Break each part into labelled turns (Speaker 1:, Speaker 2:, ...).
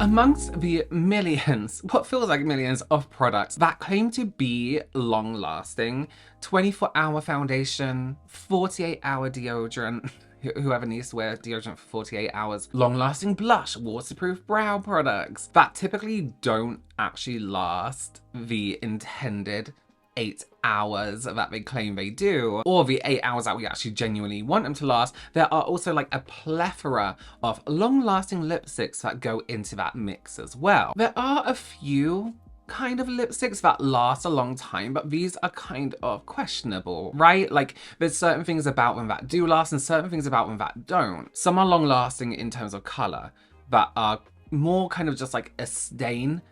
Speaker 1: Amongst the millions, what feels like millions of products that claim to be long-lasting, 24-hour foundation, 48-hour deodorant, whoever needs to wear deodorant for 48 hours, long-lasting blush, waterproof brow products that typically don't actually last the intended 8 hours that they claim they do, or the 8 hours that we actually genuinely want them to last. There are also like a plethora of long-lasting lipsticks that go into that mix as well. There are a few kind of lipsticks that last a long time, but these are kind of questionable, right? Like, there's certain things about them that do last and certain things about them that don't. Some are long-lasting in terms of color, that are more kind of just like a stain,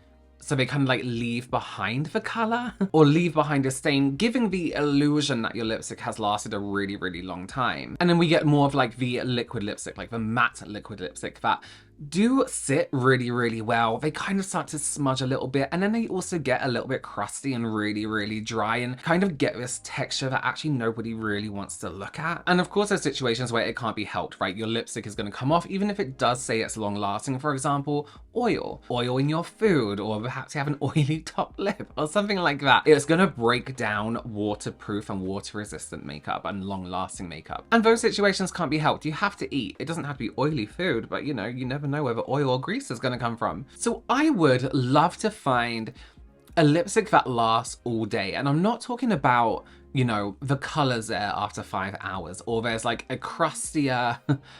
Speaker 1: so they kind of like leave behind the color or leave behind a stain, giving the illusion that your lipstick has lasted a really, really long time. And then we get more of like the liquid lipstick, like the matte liquid lipstick that do sit really, really well. They kind of start to smudge a little bit, and then they also get a little bit crusty and really, really dry and kind of get this texture that actually nobody really wants to look at. And of course, there's situations where it can't be helped, right? Your lipstick is going to come off, even if it does say it's long lasting. For example, oil in your food, or perhaps you have an oily top lip or something like that. It's going to break down waterproof and water resistant makeup and long lasting makeup. And those situations can't be helped. You have to eat. It doesn't have to be oily food, but you know, you never know where the oil or grease is going to come from. So I would love to find a lipstick that lasts all day. And I'm not talking about, you know, the colors there after 5 hours, or there's like a crustier,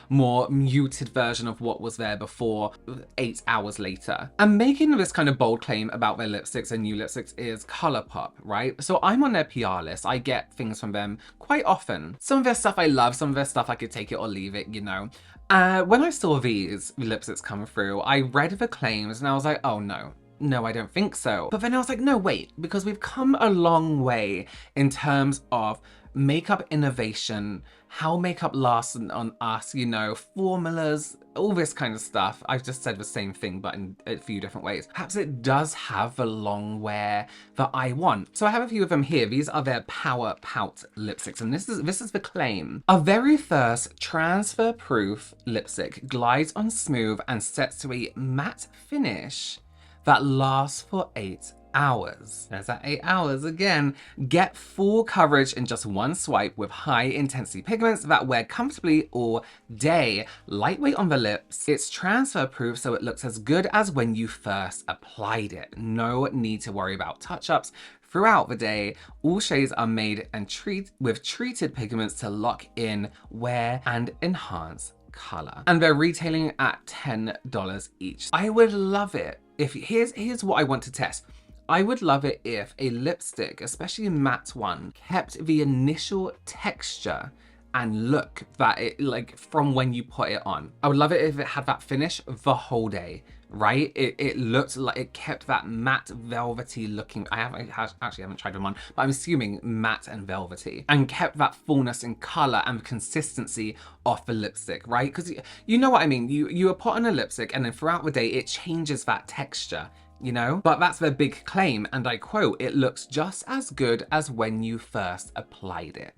Speaker 1: more muted version of what was there before 8 hours later. And making this kind of bold claim about their lipsticks and new lipsticks is ColourPop, right? So I'm on their PR list. I get things from them quite often. Some of their stuff I love, some of their stuff I could take it or leave it, you know. When I saw these lipsticks come through, I read the claims and I was like, oh no. No, I don't think so. But then I was like, no, wait, because we've come a long way in terms of makeup innovation, how makeup lasts on us, you know, formulas, all this kind of stuff. I've just said the same thing, but in a few different ways. Perhaps it does have the long wear that I want. So I have a few of them here. These are their Power Pout lipsticks, and this is the claim. Our very first transfer-proof lipstick glides on smooth and sets to a matte finish that lasts for 8 hours. There's that 8 hours again. Get full coverage in just one swipe with high intensity pigments that wear comfortably all day. Lightweight on the lips. It's transfer proof, so it looks as good as when you first applied it. No need to worry about touch-ups throughout the day. All shades are made and treated pigments to lock in, wear, and enhance color. And they're retailing at $10 each. I would love it if, here's what I want to test. I would love it if a lipstick, especially a matte one, kept the initial texture and look that it, like, from when you put it on. I would love it if it had that finish the whole day, right? It looked like it kept that matte velvety looking. I actually haven't tried them on, but I'm assuming matte and velvety, and kept that fullness in color and consistency of the lipstick, right? Because you know what I mean. You put on a lipstick and then throughout the day it changes that texture, you know? But that's their big claim, and I quote, "It looks just as good as when you first applied it."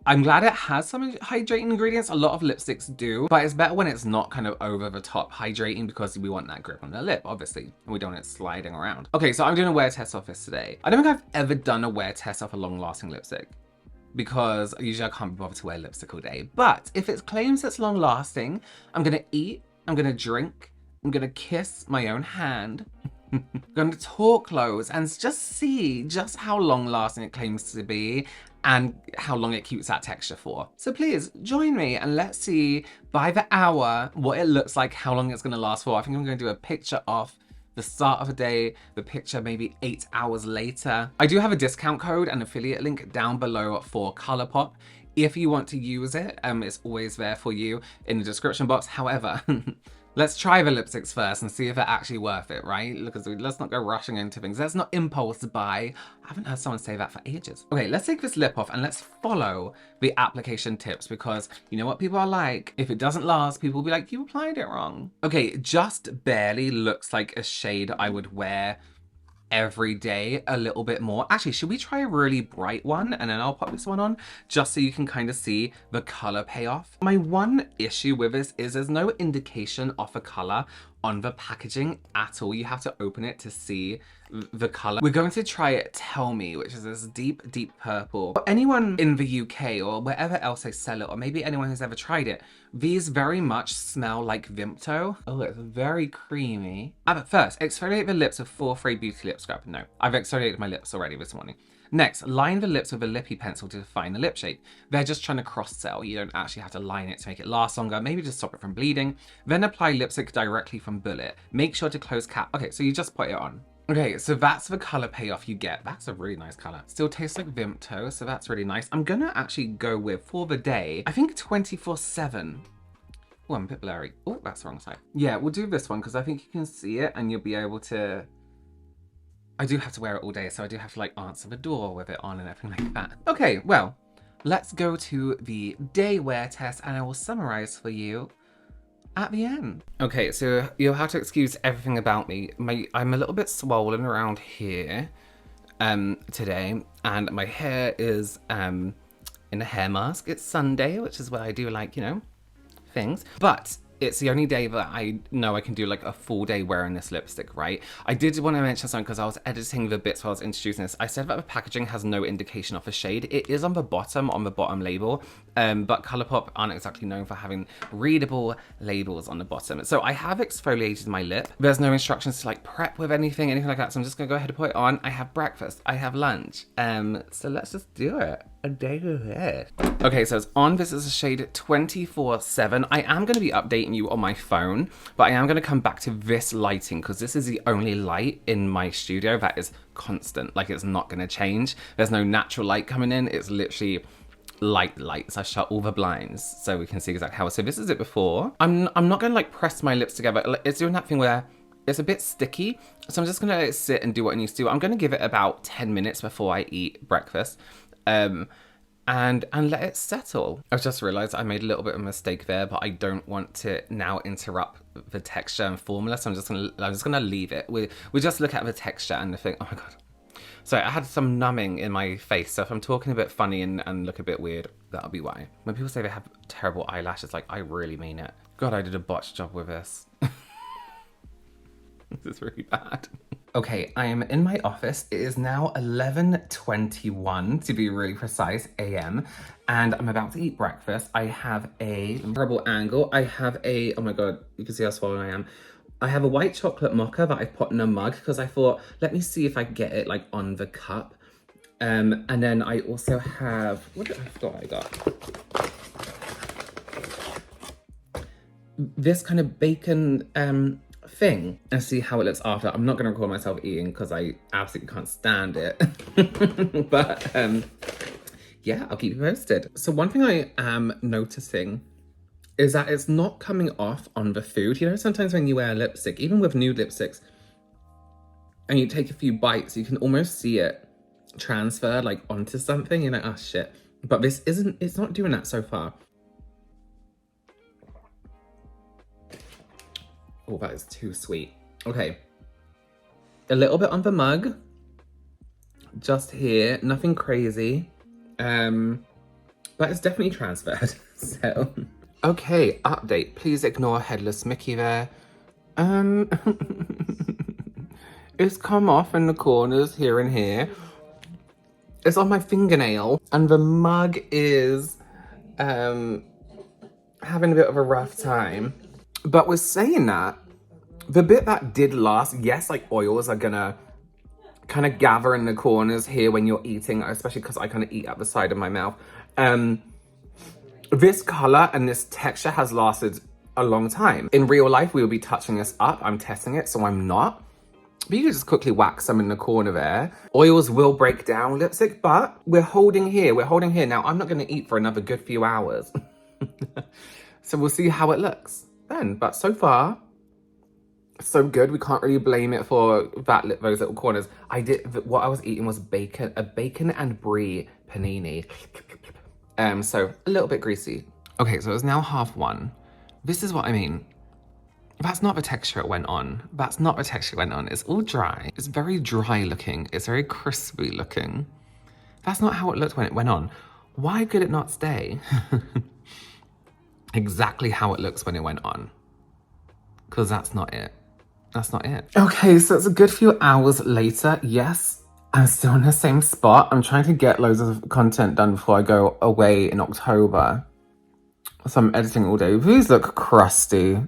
Speaker 1: I'm glad it has some hydrating ingredients. A lot of lipsticks do, but it's better when it's not kind of over the top hydrating, because we want that grip on the lip, obviously, and we don't want it sliding around. Okay, so I'm doing a wear test off this today. I don't think I've ever done a wear test off a long-lasting lipstick, because usually I can't be bothered to wear lipstick all day. But if it claims it's long-lasting, I'm gonna eat, I'm gonna drink, I'm gonna kiss my own hand, I'm gonna talk loads, and just see just how long-lasting it claims to be and how long it keeps that texture for. So please join me and let's see by the hour what it looks like, how long it's gonna last for. I think I'm gonna do a picture of the start of the day, the picture maybe 8 hours later. I do have a discount code and affiliate link down below for ColourPop. If you want to use it, it's always there for you in the description box. However, let's try the lipsticks first and see if they're actually worth it, right? Because let's not go rushing into things. Let's not impulse buy. I haven't heard someone say that for ages. Okay, let's take this lip off and let's follow the application tips, because you know what people are like. If it doesn't last, people will be like, you applied it wrong. Okay, just barely looks like a shade I would wear every day a little bit more. Actually, should we try a really bright one and then I'll pop this one on just so you can kind of see the color payoff? My one issue with this is there's no indication of a color on the packaging at all. You have to open it to see the color. We're going to try it Tell Me, which is this deep, deep purple. For anyone in the UK or wherever else they sell it, or maybe anyone who's ever tried it, these very much smell like Vimto. Oh, it's very creamy. But first, exfoliate the lips with 4-Free Beauty Lip Scrub. No, I've exfoliated my lips already this morning. Next, line the lips with a lippy pencil to define the lip shape. They're just trying to cross-sell. You don't actually have to line it to make it last longer. Maybe just stop it from bleeding. Then apply lipstick directly from bullet. Make sure to close cap. Okay, so you just put it on. Okay, so that's the color payoff you get. That's a really nice color. Still tastes like Vimto, so that's really nice. I'm gonna actually go with, for the day, I think 24/7. Oh, I'm a bit blurry. Oh, that's the wrong side. Yeah, we'll do this one because I think you can see it and you'll be able to... I do have to wear it all day, so I do have to like answer the door with it on and everything like that. Okay, well, let's go to the day wear test and I will summarize for you at the end. Okay, so you'll have to excuse everything about me. I'm a little bit swollen around here today, and my hair is in a hair mask. It's Sunday, which is where I do like, you know, things. But it's the only day that I know I can do like a full day wearing this lipstick, right? I did want to mention something because I was editing the bits while I was introducing this. I said that the packaging has no indication of a shade. It is on the bottom label, but Colourpop aren't exactly known for having readable labels on the bottom. So I have exfoliated my lip. There's no instructions to like prep with anything like that. So I'm just gonna go ahead and put it on. I have breakfast, I have lunch. So let's just do it. A day of it. Okay, so it's on. This is a shade 24/7. I am going to be updating you on my phone, but I am going to come back to this lighting because this is the only light in my studio that is constant. Like, it's not going to change. There's no natural light coming in. It's literally light. So I shut all the blinds so we can see exactly how. So this is it before. I'm not going to like press my lips together. It's doing that thing where it's a bit sticky. So I'm just going to let it sit and do what it needs to do. I'm going to give it about 10 minutes before I eat breakfast. And let it settle. I've just realized I made a little bit of a mistake there, but I don't want to now interrupt the texture and formula, so I'm just gonna leave it. We just look at the texture and the thing. Oh my god. Sorry, I had some numbing in my face, so if I'm talking a bit funny and look a bit weird, that'll be why. When people say they have terrible eyelashes, like, I really mean it. God, I did a botched job with this. This is really bad. Okay, I am in my office. It is now 11:21 to be really precise, AM, and I'm about to eat breakfast. I have a terrible angle. I have a, oh my god, you can see how swollen I am. I have a white chocolate mocha that I put in a mug because I thought, let me see if I get it like on the cup. And then I also have, what did I forgot I got? This kind of bacon thing, and see how it looks after. I'm not going to record myself eating because I absolutely can't stand it. But yeah, I'll keep you posted. So one thing I am noticing is that it's not coming off on the food. You know, sometimes when you wear lipstick, even with nude lipsticks, and you take a few bites, you can almost see it transfer like onto something. You're like, oh shit. But this isn't, it's not doing that so far. Oh, that is too sweet. Okay. A little bit on the mug. Just here. Nothing crazy. But it's definitely transferred. So. Okay, update. Please ignore headless Mickey there. It's come off in the corners here and here. It's on my fingernail. And the mug is having a bit of a rough time. But we're saying that, the bit that did last, yes, like oils are gonna kind of gather in the corners here when you're eating, especially because I kind of eat at the side of my mouth. This color and this texture has lasted a long time. In real life, we will be touching this up. I'm testing it, so I'm not. But you can just quickly whack some in the corner there. Oils will break down lipstick, but we're holding here. Now, I'm not gonna eat for another good few hours. So we'll see how it looks then, but so far so good. We can't really blame it for those little corners. What I was eating was a bacon and brie panini, so a little bit greasy. Okay, so it's now 1:30. This is what I mean. That's not the texture it went on. That's not the texture it went on. It's all dry. It's very dry looking. It's very crispy looking. That's not how it looked when it went on. Why could it not stay exactly how it looks when it went on? Because that's not it. That's not it. Okay, so it's a good few hours later. Yes, I'm still in the same spot. I'm trying to get loads of content done before I go away in October. So I'm editing all day. These look crusty.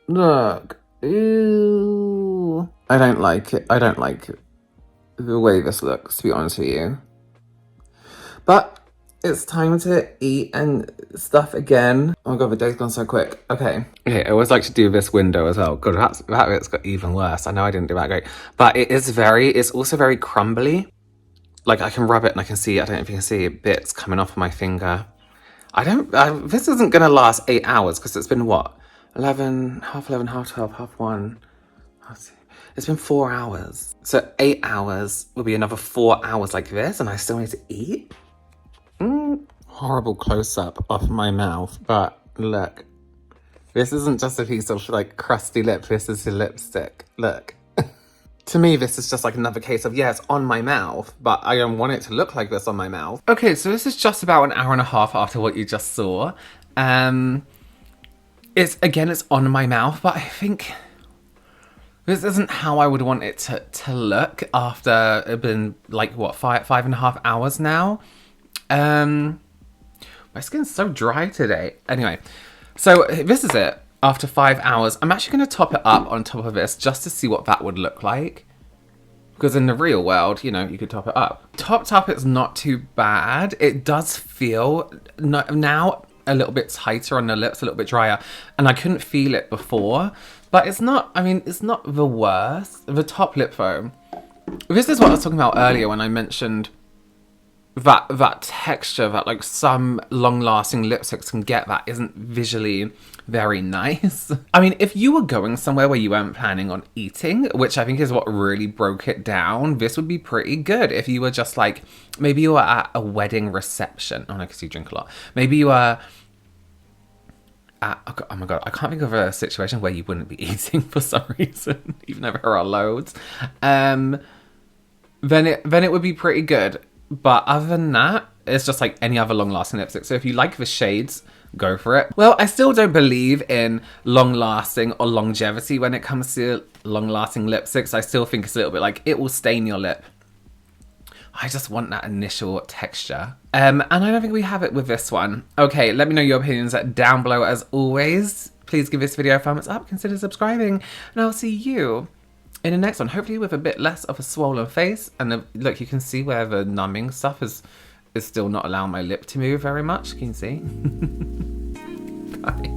Speaker 1: Look. Ew. I don't like it. I don't like the way this looks, to be honest with you. But it's time to eat and stuff again. Oh my god, the day's gone so quick. Okay, I always like to do this window as well. God, that bit's got even worse. I know I didn't do that great. But it's also very crumbly. Like, I can rub it and I can see, I don't know if you can see bits coming off my finger. This isn't gonna last 8 hours because it's been what? 11, half 11, half 12, half 1. It's been 4 hours. So 8 hours will be another 4 hours like this and I still need to eat? Horrible close-up of my mouth, but look. This isn't just a piece of like crusty lip, this is the lipstick. Look. To me, this is just like another case of, yeah, it's on my mouth, but I don't want it to look like this on my mouth. Okay, so this is just about an hour and a half after what you just saw. It's on my mouth, but I think this isn't how I would want it to look after it's been like, what, 5.5 hours now? My skin's so dry today. Anyway, so this is it. After 5 hours, I'm actually going to top it up on top of this just to see what that would look like. Because in the real world, you know, you could top it up. Topped up, it's not too bad. It does feel now a little bit tighter on the lips, a little bit drier. And I couldn't feel it before. But it's not, I mean, it's not the worst. The top lip foam. This is what I was talking about earlier when I mentioned that texture that like some long-lasting lipsticks can get that isn't visually very nice. I mean, if you were going somewhere where you weren't planning on eating, which I think is what really broke it down, this would be pretty good. If you were just like, maybe you were at a wedding reception. Oh no, because you drink a lot. Maybe you were at, oh my god, I can't think of a situation where you wouldn't be eating for some reason, even though there are loads. Then it would be pretty good. But other than that, it's just like any other long-lasting lipstick. So if you like the shades, go for it. Well, I still don't believe in long-lasting or longevity when it comes to long-lasting lipsticks. I still think it's a little bit like, it will stain your lip. I just want that initial texture. And I don't think we have it with this one. Okay, let me know your opinions down below as always. Please give this video a thumbs up, consider subscribing, and I'll see you in the next one, hopefully with a bit less of a swollen face. And look, you can see where the numbing stuff is still not allowing my lip to move very much. Can you see? Bye.